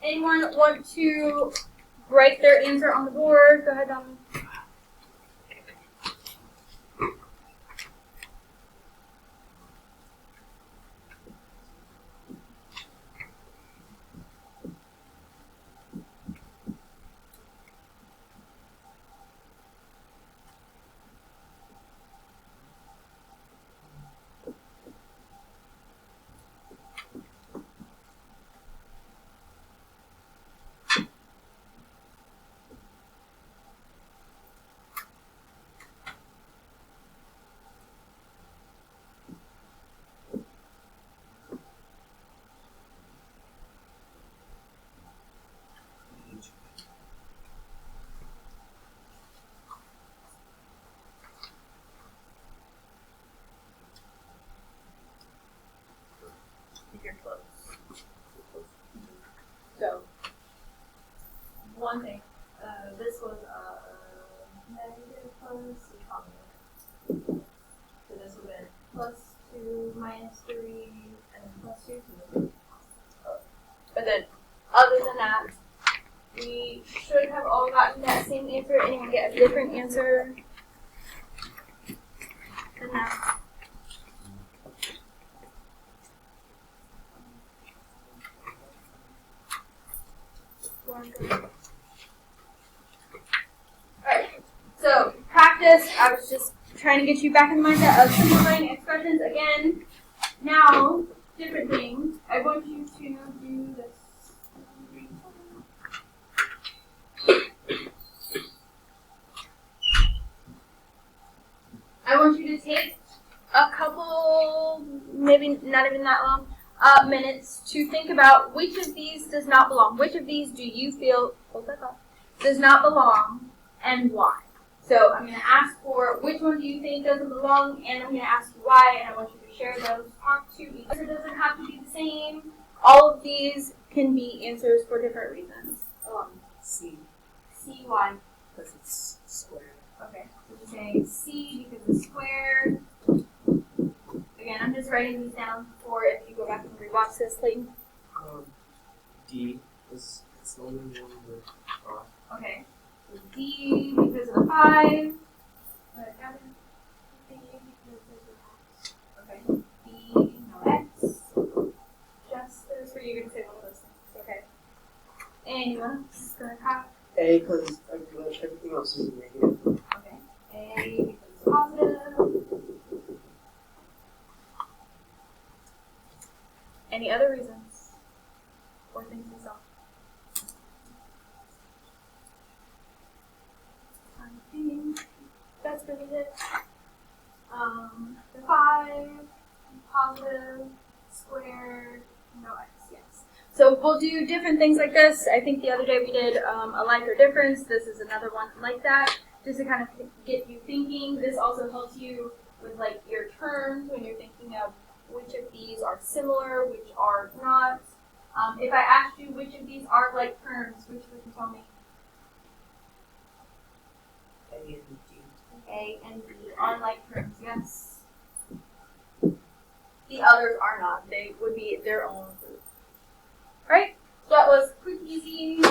Anyone want to write their answer on the board? Go ahead, Dominic. If you're close. So, one thing. This was negative plus positive. So this would have been +2 -3 and then +2. But then, other than that, we should have all gotten that same answer. Anyone get a different answer than that? Alright, so practice. I was just trying to get you back in the mindset of simplifying expressions again. Now, different things. I want you to do this. I want you to take a couple, maybe not even that long, minutes to think about which of these does not belong. Which of these do you feel, hold that thought, does not belong and why? So I'm going to ask for which one do you think doesn't belong, and I'm going to ask you why, and I want you to share those. Talk to each other. It doesn't have to be the same. All of these can be answers for different reasons. C. C, why? Because it's squared. Okay, so we're saying C because it's squared. Again, I'm just writing these down for if you go back and rewatch this, Clayton. D is it's the only one with Okay, so D because of the 5. Okay, B, no X. Just those for you, you're going to say one of those things. Okay. Anyone else going to have? A because everything else is negative. Okay. A because it's positive. Any other reasons? Or things you saw? I think that's really it. The 5, positive, squared, no X, yes. So we'll do different things like this. I think the other day we did a like or difference. This is another one like that, just to kind of get you thinking. This also helps you with like your terms when you're thinking of which of these are similar, which are not. If I asked you which of these are like terms, which would you tell me? A and D. A and B are like terms, yes. The others are not. They would be their own group. Right? So that was quick, easy.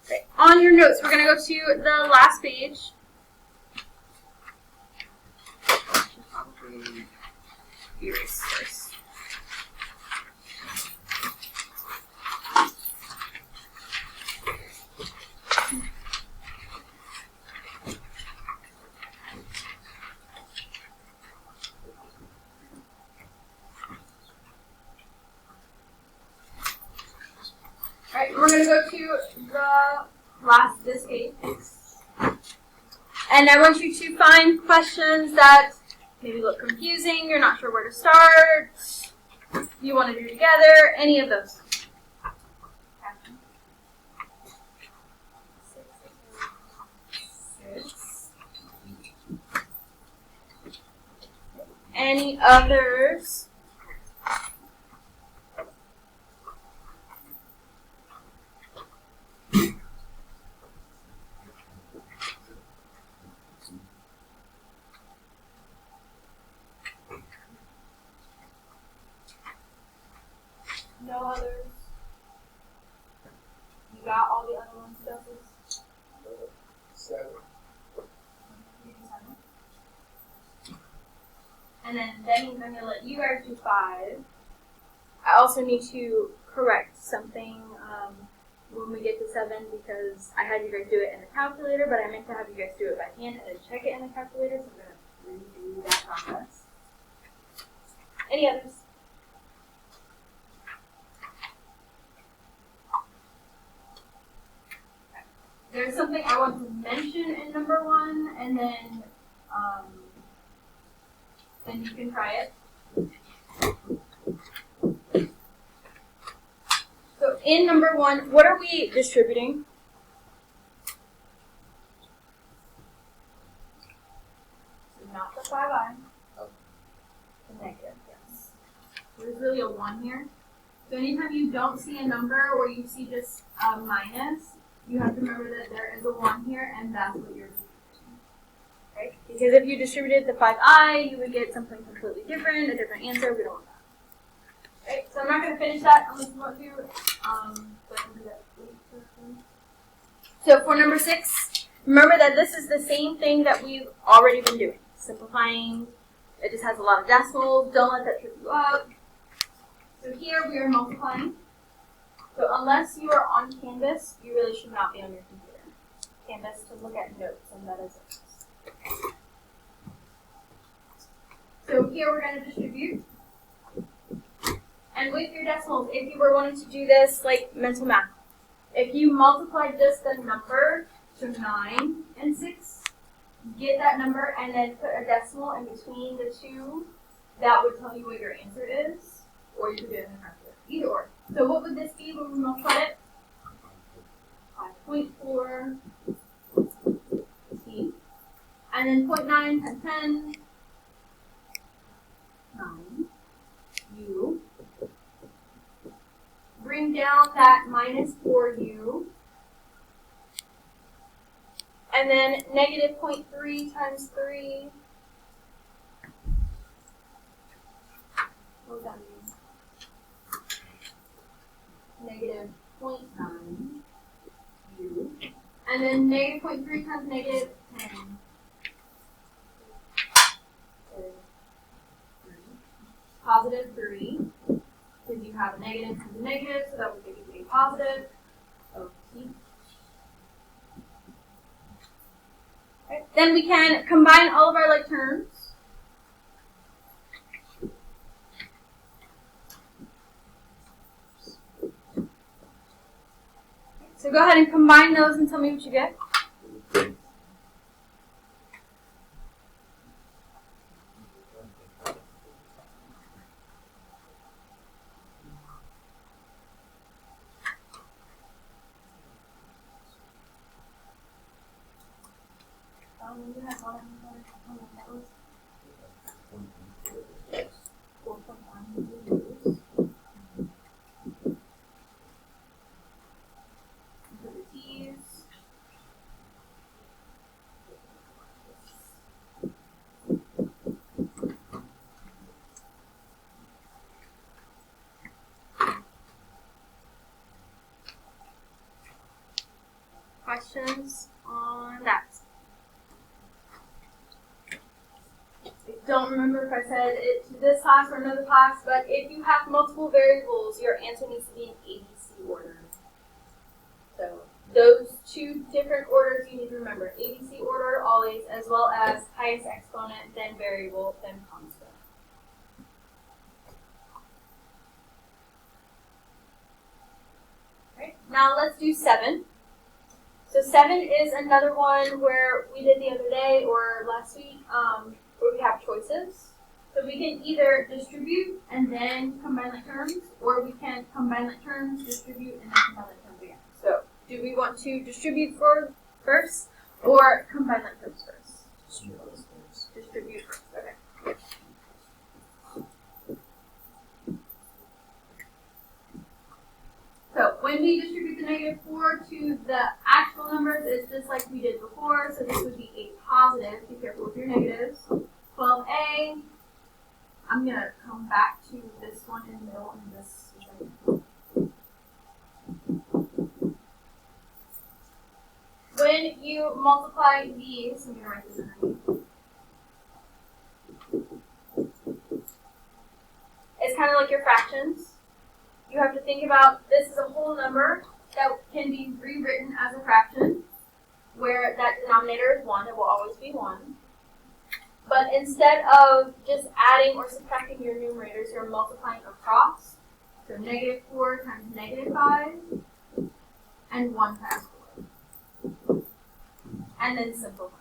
Okay. On your notes, we're going to go to the last page. Probably erase first. Alright, we're going to go to this page. And I want you to find questions that maybe look confusing, you're not sure where to start, you want to do together, any of those. Any others? No others? You got all the other ones, Justice? 7. And then that means I'm going to let you guys do 5. I also need to correct something when we get to 7 because I had you guys do it in the calculator, but I meant to have you guys do it by hand and then check it in the calculator, so I'm going to redo that process. Any others? There's something I want to mention in number 1, and then you can try it. So in number 1, what are we distributing? So not the 5i. The negative, yes. There's really a 1 here. So anytime you don't see a number or you see just a minus, you have to remember that there is a 1 here, and that's what you're distributing. Right? Because if you distributed the 5i, you would get something completely different, a different answer. We don't want that. Right? So I'm not going to finish that unless you want to. So I can do that later. So for number 6, remember that this is the same thing that we've already been doing. Simplifying. It just has a lot of decimals. Don't let that trip you up. So here we are multiplying. So unless you are on Canvas, you really should not be on your computer. Canvas to look at notes, and that is it. So here we're going to distribute. And with your decimals, if you were wanting to do this like mental math, if you multiply just the number to 9 and 6, get that number and then put a decimal in between the two, that would tell you what your answer is, or you could do it in the calculator. Either or. So what would this be when we multiply it? 5.4 T. And then 0.9 times 10, 9 U. Bring down that minus 4U. And then negative 0.3 times 3. What does that mean? Negative 0.9 U. And then negative 0.3 times negative 10. Positive 3. Because you have a negative times a negative, so that would give you a positive of T. Okay. Then we can combine all of our like terms. So go ahead and combine those and tell me what you get. You have one that was 4.1. Questions on that? I don't remember if I said it to this class or another class, but if you have multiple variables, your answer needs to be in ABC order. So those two different orders you need to remember. ABC order always, as well as highest exponent, then variable, then constant. Right. Now let's do 7. So 7 is another one where we did the other day or last week, where we have choices. So we can either distribute and then combine like terms, or we can combine like terms, distribute, and then combine like terms again. So do we want to distribute first, or combine like terms first? Distribute first. Okay. So when we distribute the negative 4 to the actual numbers, it's just like we did before. So this would be a positive. Be careful with your negatives. 12a. I'm going to come back to this one in the middle and this is when you multiply these, I'm going to write this underneath. It's kind of like your fractions. You have to think about this is a whole number that can be rewritten as a fraction, where that denominator is 1, it will always be 1. But instead of just adding or subtracting your numerators, you're multiplying across. So negative 4 times negative 5, and 1 times 4. And then simplify.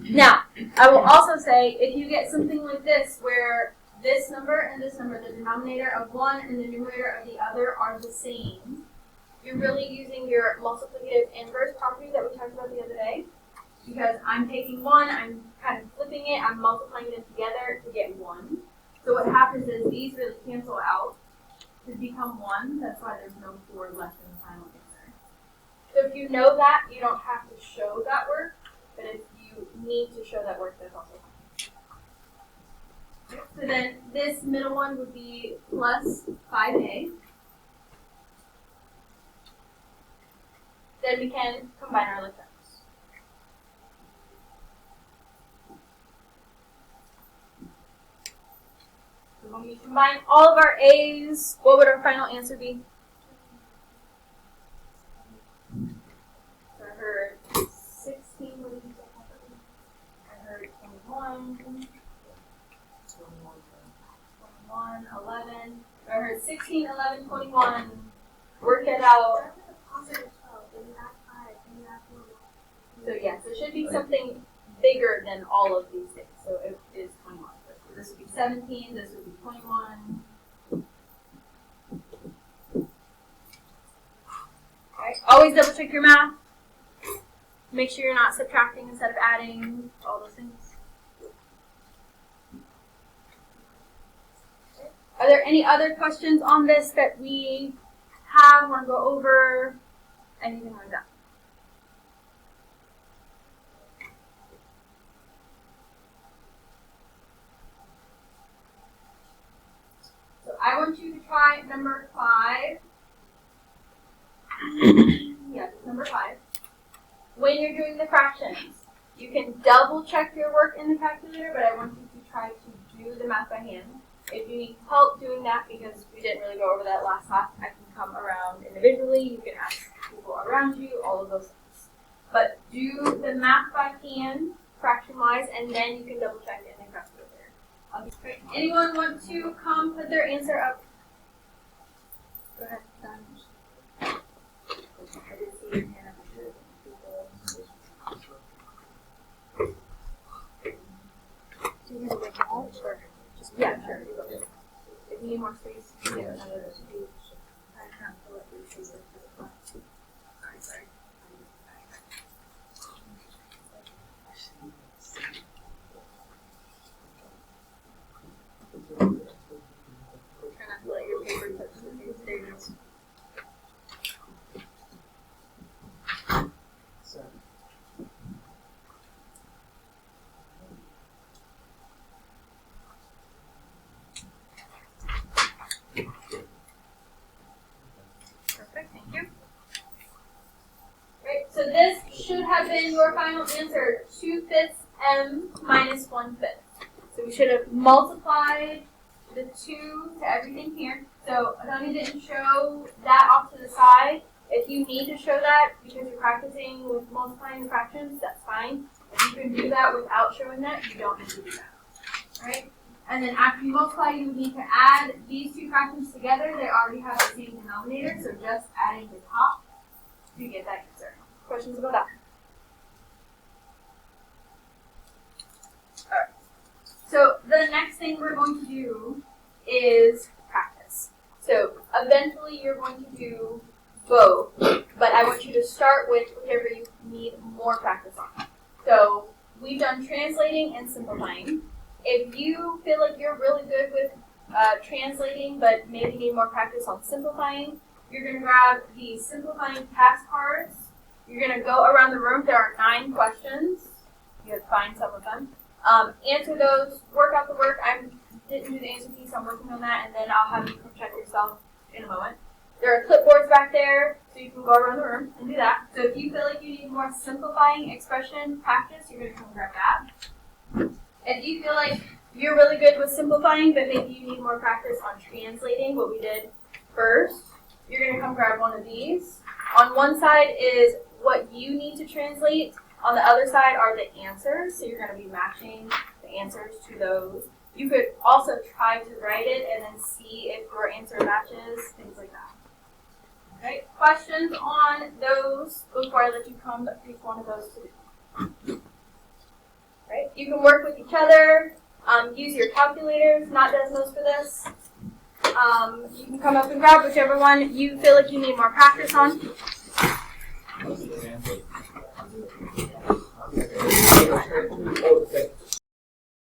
Now, I will also say, if you get something like this, where this number and this number, the denominator of one and the numerator of the other are the same, you're really using your multiplicative inverse property that we talked about the other day. Because I'm taking 1, I'm kind of flipping it, I'm multiplying them together to get 1. So what happens is these really cancel out to become 1. That's why there's no 4 left in the final answer. So if you know that, you don't have to show that work. But if you need to show that work, that's also fine. So then this middle one would be plus 5a. Then we can combine our like terms. So when we combine all of our a's, what would our final answer be? So I heard 16, what did you say? I heard 21, 11. I heard 16, 11, 21. Work it out. So yeah, so it should be something bigger than all of these things. So it is 21. So this would be 17, this would be 21. Okay. Always double check your math. Make sure you're not subtracting instead of adding, all those things. Okay. Are there any other questions on this that we have, want to go over, anything like that? So I want you to try number 5. Yeah, number 5. When you're doing the fractions, you can double check your work in the calculator, but I want you to try to do the math by hand. If you need help doing that, because we didn't really go over that last class, I can come around individually. You can ask people around you, all of those things. But do the math by hand, fraction-wise, and then you can double check in the calculator. Okay. Anyone want to come put their answer up? Go ahead, Don. I did see your hand up. Do you need to wake it out? Sure. Just yeah, sure. If you need more space, you get another. I can't fill it with space. Sorry. Try not to let your paper touch the page. There you go. So this should have been your final answer, 2/5 m minus 1/5. So we should have multiplied the 2 to everything here. So Adani didn't show that off to the side. If you need to show that because you're practicing with multiplying the fractions, that's fine. If you can do that without showing that, you don't need to do that. Alright? And then after you multiply, you would need to add these two fractions together. They already have the same denominator, so just adding the top to get that answer. Questions about that? Alright. So the next thing we're going to do is practice. So eventually you're going to do both, but I want you to start with whichever you need more practice on. So we've done translating and simplifying. If you feel like you're really good with translating, but maybe need more practice on simplifying, you're going to grab the simplifying task cards. You're going to go around the room. There are 9 questions. You have to find some of them. Answer those. Work out the work. I'm didn't do the answer piece, I'm working on that, and then I'll have you come check yourself in a moment. There are clipboards back there, so you can go around the room and do that. So if you feel like you need more simplifying expression practice, you're going to come grab that. If you feel like you're really good with simplifying, but maybe you need more practice on translating what we did first, you're going to come grab one of these. On one side is what you need to translate. On the other side are the answers, so you're going to be matching the answers to those. You could also try to write it and then see if your answer matches, things like that. Okay, questions on those before I let you come pick one of those two? Right, you can work with each other, use your calculators, not Desmos for this. You can come up and grab whichever one you feel like you need more practice on. Oh,